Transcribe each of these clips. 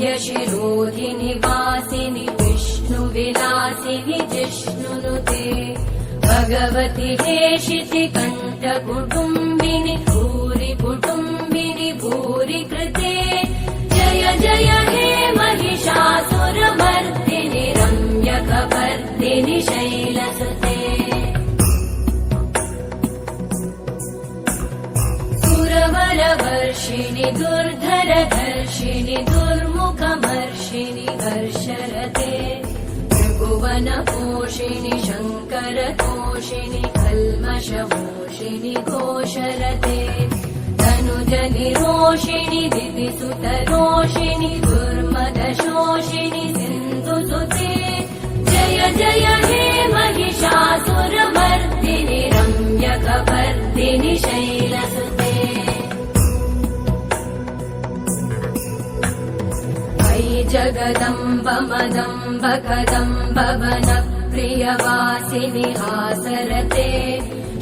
वरविन्द्यशिरोधिनि वासिनि विष्णुविलासिनि जिष्णुनुते भगवति हेशिति कण्ठकुटुम्बिनि भूरि कुटुम्बिनि भूरि कृते जय जय हे महिषासुरमर्दिनि रम्यकपर्दिनि शैलसुते सुरवरवर्षिणि दुर्धरधर्षिणि दुर्मुखमर्षिणि हर्षरते त्रिभुवनपोषिणि शङ्करतोषिणि कल्मषमोषिणि घोषरते तनुजनिरोषिणि दितिसुतरोषिणि दुर्मदशोषिणि सिन्धुसुते जय जय हे महिषासुरमर्दिनि रम्यकपर्दिनि शैलसुते अयि जगदम्ब मदम्ब कदम्ब वनप्रियवासिनि हासरते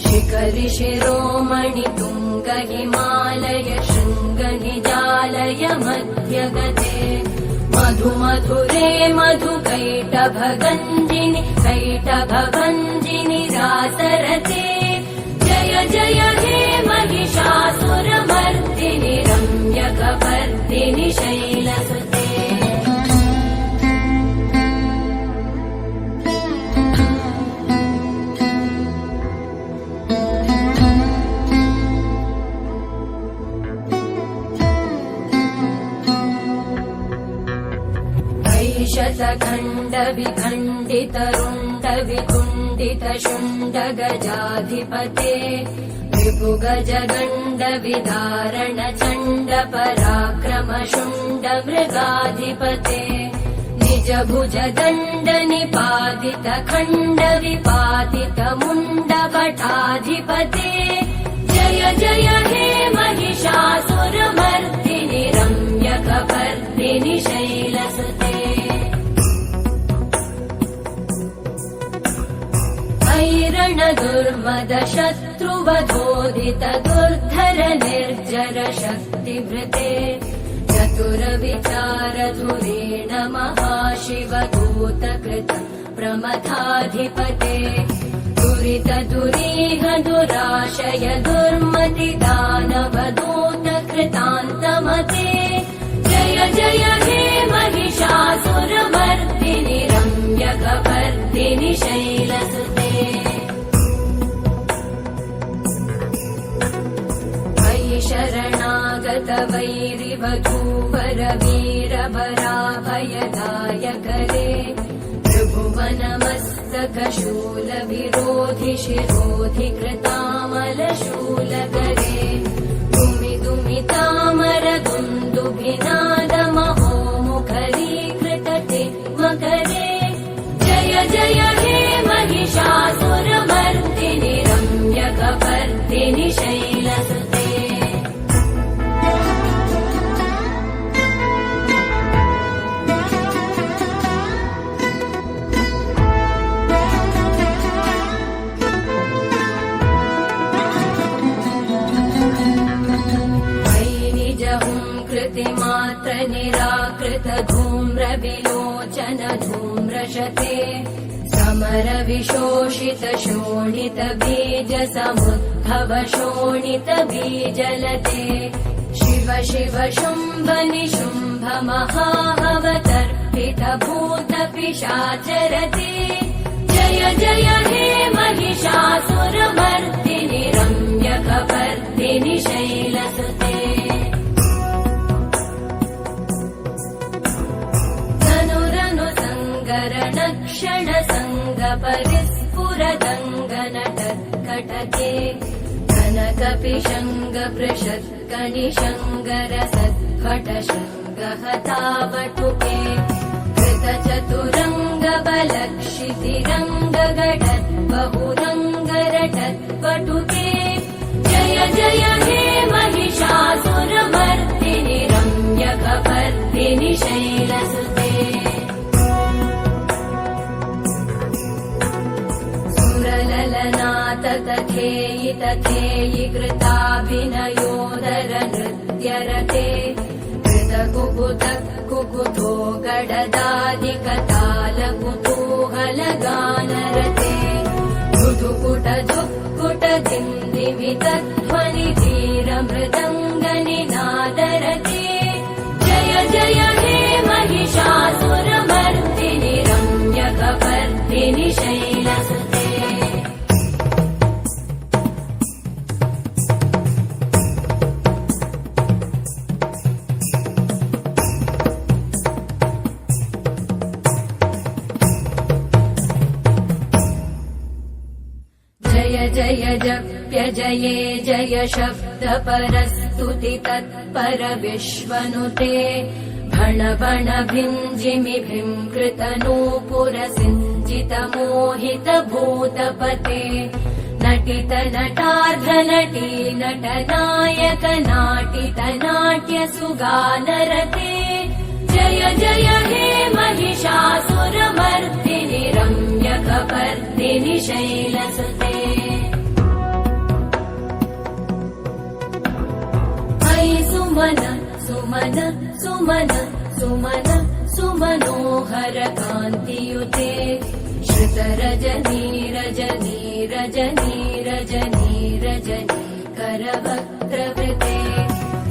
शिखरि शिरोमणि तुङ्ग हिमालय शृङ्ग निजालय मध्यगते मधुमधुरे मधुकैटभगञ्जिनि कैटभभञ्जिनि रासरते जय जय हे महिषासुरमर्दिनि रम्यकपर्दिनि शैलसुते शतखण्ड विखण्डित रुण्ड विकुण्डित शुण्ड गजाधिपते विपुगज गण्ड विदारण चण्ड पराक्रम शुण्ड मृगाधिपते निज भुज दण्ड निपातित खण्ड विपातित मुण्ड भटाधिपते जय जय हे महिषासुरमर्दिनि रम्यकपर्दिनि शैलसुते ऐरण दुर्मद शत्रुवधोदित दुर्धर निर्जर शक्तिभृते चतुर विचार धुरेण महाशिवदूतकृत प्रमथाधिपते दुरित दुरीह दुराशय दुर्मति दानवदूत कृतान्तमते जय जय हे महिषासुरमर्दिनि रम्यकपर्दिनि शैलसुते मयि शरणागत वैरिवधूवर वीरभराभयदायकरे त्रिभुवनमस्तक शूल विरोधि शिरोधि कृतामलशूलकरे दुमि दुमि तामर दुन्दुभिनाद महोमुखरीकृत तिग्मकरे जय जय हे महिषासुरमर्दिनि रम्यकपर्दिनि शैलसुते मात्र निराकृत धूम्र विलोचन धूम्रशते समर विशोषित शोणित बीज समुद्भव शोणित बीजलते शिव शिव शुम्भ निशुम्भ महाहवतर्पित भूत पिशाचरते जय जय हे महिषासुरमर्दिनि रम्यकपर्दिनि शैलसुते क्षण संग परिस्फुरदङ्गनटत्कटके कनकपिशङ्ग पृषत्कनिशङ्गर सत्कटशङ्गहतावटुके कृतचतुरङ्ग बलक्षितिरङ्ग गटत् बहुरङ्गरटत्पटुके जय जय हे महिषासुरमर्दिनि रम्यकपर्दिनि शैलसुते तथेयि तथेयि कृताभिनयोदर नृत्यरते कृत कुकुत कुकुतो गडदादिकताल कुतूहलगानरते धुधुकुट धुक्कुट दिन्दिमितध्वनि धीरमृदङ्गनिनादरते जय जय हे महिषासुरमर्दिनि रम्यकपर्दिनि शैलसुते जय जप्य जये जय शब्द परस्तुति तत्पर विश्वनुते भण भण भिञ्जिमि भृङ्कृत नूपुर सिञ्जित मोहित भूतपते नटित नटार्ध नटी नट नायक नाटित नाट्य सुगानरते जय जय हे महिषासुरमर्दिनि रम्यकपर्दिनि शैलसुते सुमन सुमन सुमन सुमन सुमनोहर कान्तियुते श्रुत रजनी रजनी रजनी रजनी रजनी करवक्त्रवृते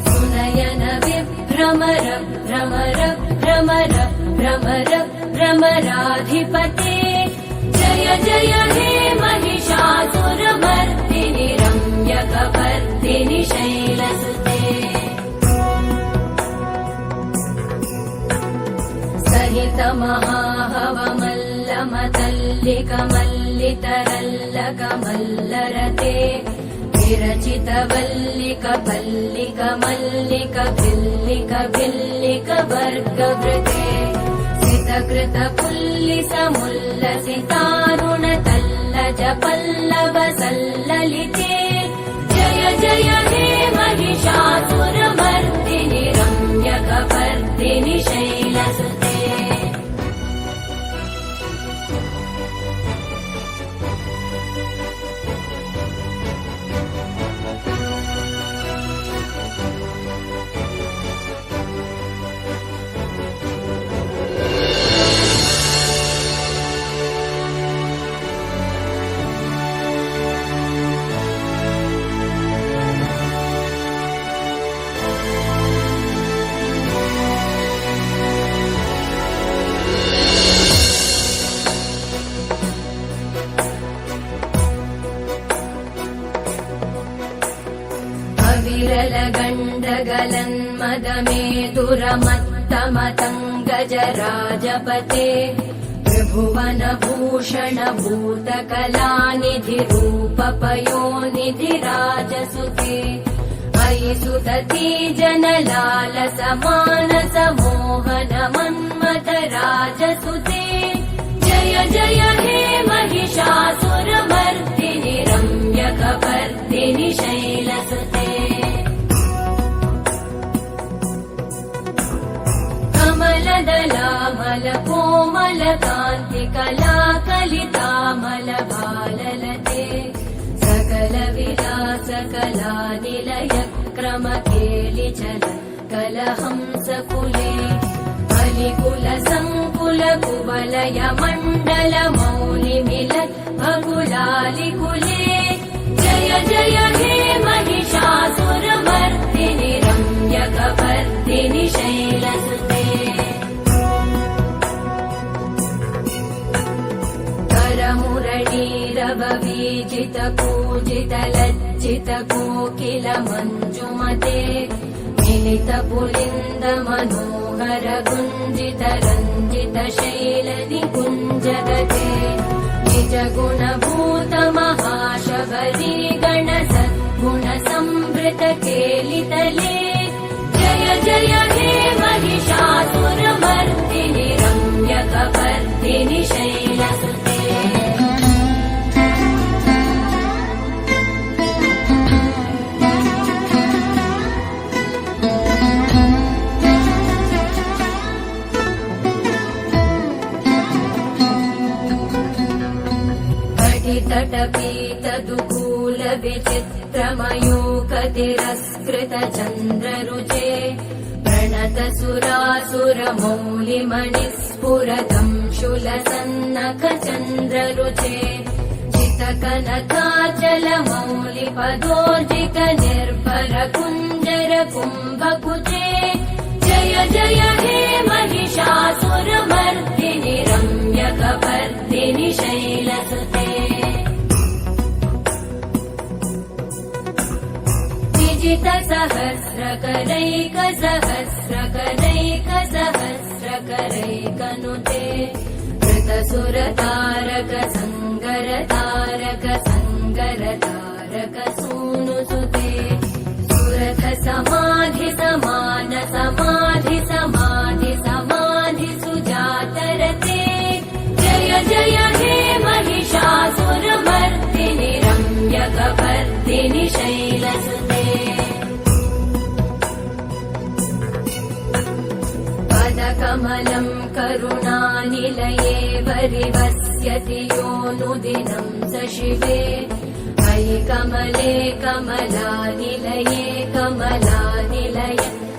सुनयन विभ्रमर भ्रमर भ्रमर भ्रमर भ्रमराधिपते जय जय हे महिषासुरमर्दिनि रम्यकपर्दिनि शैलसुते सहित महाहवमल्लमतल्लिकमल्लितरल्लकमल्लरते विरचित वल्लिक पल्लिक मल्लिक भिल्लिक भिल्लिक वर्गवृते सितकृत पुल्लिस मुल्लसितारुण तल्लज पल्लव सल्ललिते जय जय हे महिषासुरमर्दिनि रम्यकपर्दिनि शैलसुते विरलगण्डगलन्मदमेतुरमत्तमतङ्गजराजपते त्रिभुवनभूषण भूतकलानिधिरूपपयोनिधिराजसुते अयि सुदती जनलालस मानस मोहन मन्मथ राजसुते जय जय हे महिषासुरमर्दिनि रम्यकपर्दिनि शैलसुते कमलदलामल कोमल कान्ति कला कलितामल भाललते सकल विलास कला निलय क्रम केलिचल कलहंस कुले अलिकुल संकुल कुवलय मण्डल मौलि मिलत् भकुलालिकुले जय जय हे महिषासुरमर्दिनि रम्यकपर्दिनि शैलसुते करमुरलीरववीजित पूजित लज्जित कोकिल मञ्जुमते मिलित पुलिन्द मनोहर गुञ्जित रञ्जित शैल निकुञ्जगते निज गुणभूत महाशबरी गण सद्गुण संवृत केलितले जय जय हे महिषासुरमर्दिनि रम्यकपर्दिनि शैलसुते तटपीतदुकूल विचित्रमयूकतिरस्कृत चन्द्ररुचे प्रण प्रणतसुरासुरमौलिमणिस्फुरतम् शूलसन्नखचन्द्ररुचे जितकनकाचलमौलिपदोर्जित निर्भर कुञ्जर कुम्भकुचे जय जय हे महिषासुरमर्दिनि रम्यकपर्दिनि शैलसुते विजितसहस्रकरैकसहस्रकरैकसहस्रकरैकनुते कृतसुरतारक सङ्गरतारक सङ्गरतारक सूनुसुते सुरथ समाधि समान समाधि समाधि समाधि सुजातरते जय जय हे महिषासुरमर्दिनि रम्यकपर्दिनि शैलसुते पदकमलं करुणानिलये वरिवस्यति योऽनुदिनं स शिवे अयि कमले कमलानिलये कमलानिलय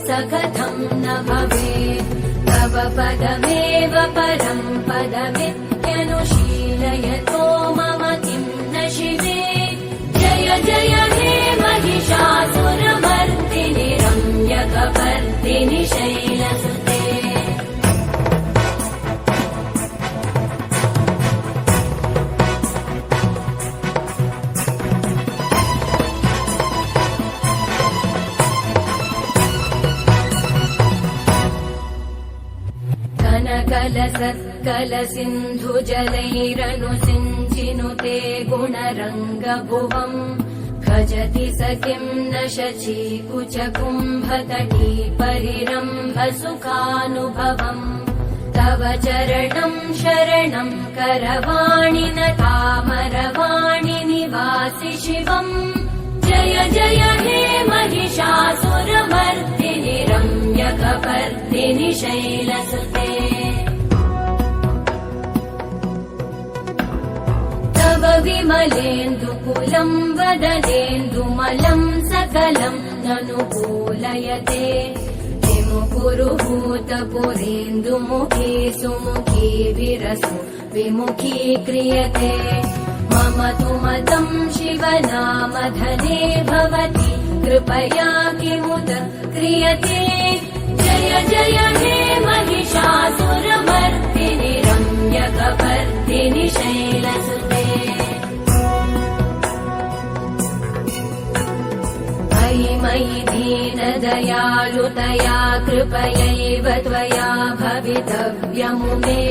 स कथं न भवेत् तव पदमेव परं पदमित्यनुशीलयतो मम किं न शिवे जय जय हे महिषासुरमर्दिनि रम्यकपर्दिनि शैलसुते कनकलसत्कलसिन्धुजलैरनुसिञ्चिनुते गुणरङ्गभुवम् खजति स किं न शचीकुचकुम्भतटी परिरम्भ सुखानुभवम् तव चरणं शरणं करवाणि न तामरवाणि निवासि शिवम् जय जय हे महिषासुरमर्दिनि रम्यकपर्दिनि शैलसुते तव विमलेन्दुकुलं वदनेन्दुमलं सकलं ननुकूलयते विमुकुरुभूतपुरेन्दुमुखी सुमुखी विरसु विमुखी क्रियते मम तु मतं शिवनामधने भवति कृपया किमुत क्रियते जय जय हे महिषासुरमर्दिनि रम्यकपर्दिनि शैलसुते अयि मयि दीनदयालुतया कृपयैव त्वया भवितव्यमुमे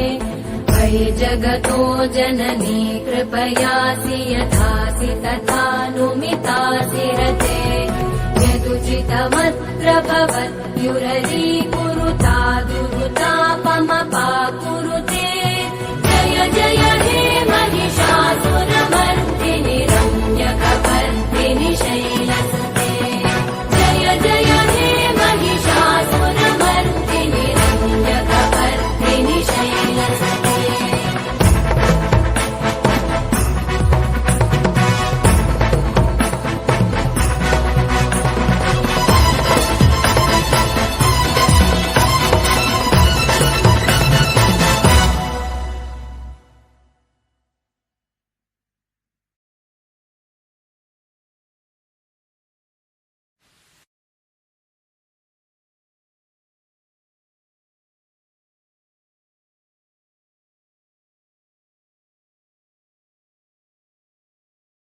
अयि जगतो जननी कृपयासि यथासि तथानुमितासि रते यदुचितमत्र भवत्युररीकुरुता दुरुता